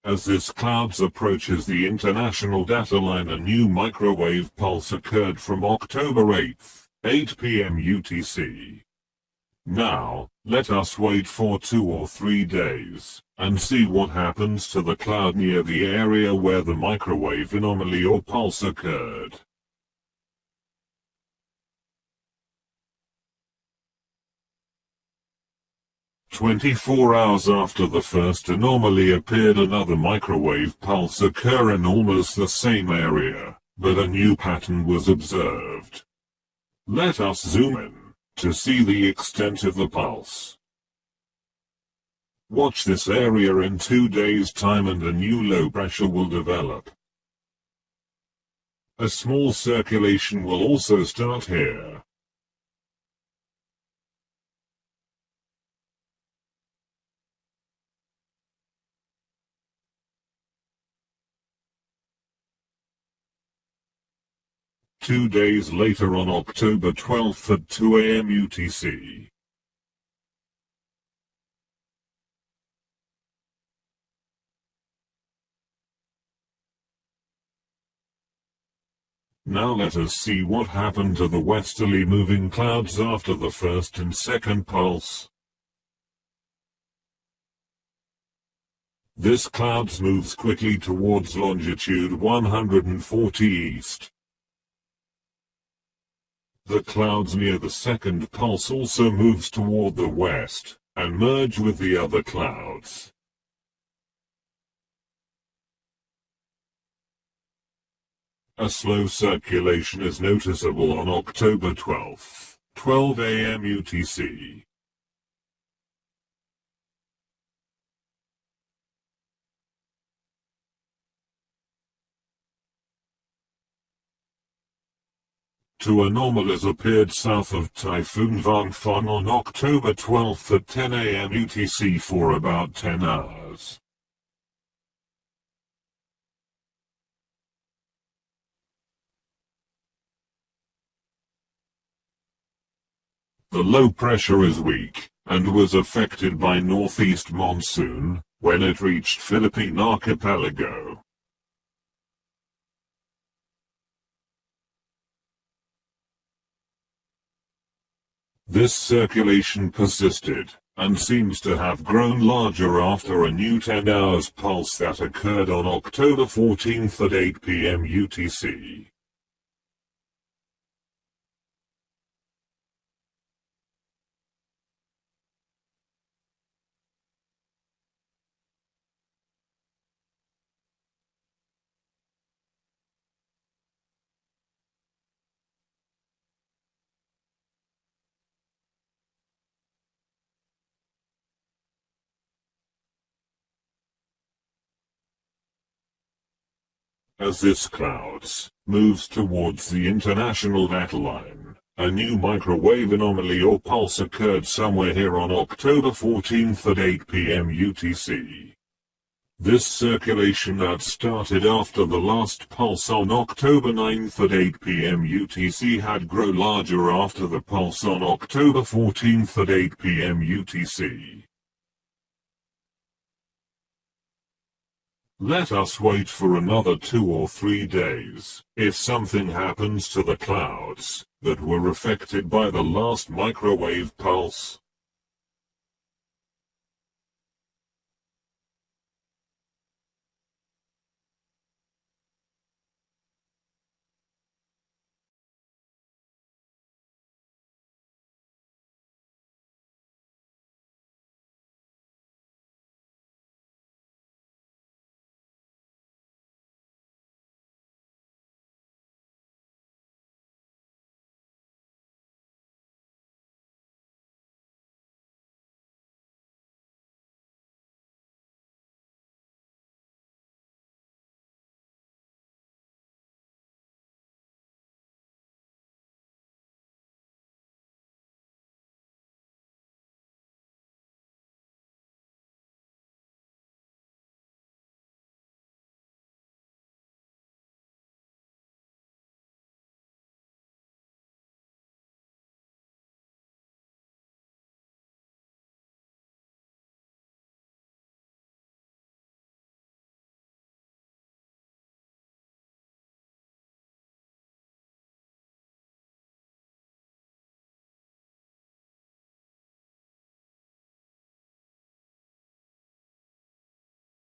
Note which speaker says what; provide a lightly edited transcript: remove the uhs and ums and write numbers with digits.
Speaker 1: As this cloud approaches the international data line, a new microwave pulse occurred from October 8th, 8 p.m. UTC. Now, let us wait for 2 or 3 days, and see what happens to the cloud near the area where the microwave anomaly or pulse occurred. "24 hours after the first anomaly appeared, another microwave pulse occurred in almost the same area, but a new pattern was observed. Let us zoom in to see the extent of the pulse. Watch this area in 2 days' time and a new low pressure will develop. A small circulation will also start here. Two days later on October 12th at 2 a.m. UTC. Now let us see what happened to the westerly moving clouds after the first and second pulse. This cloud moves quickly towards longitude 140 east. The clouds near the second pulse also moves toward the west, and merge with the other clouds. A slow circulation is noticeable on October 12th, 12 a.m. UTC. Two anomalies appeared south of Typhoon Vangfang on October 12th at 10 a.m. UTC for about 10 hours. The low pressure is weak, and was affected by northeast monsoon, when it reached Philippine archipelago. This circulation persisted, and seems to have grown larger after a new 10 hours pulse that occurred on October 14th at 8 p.m. UTC. As this clouds moves towards the international data line, a new microwave anomaly or pulse occurred somewhere here on October 14th at 8 p.m. UTC. This circulation that started after the last pulse on October 9th at 8 p.m. UTC had grown larger after the pulse on October 14th at 8 p.m. UTC. Let us wait for another 2 or 3 days, if something happens to the clouds that were affected by the last microwave pulse.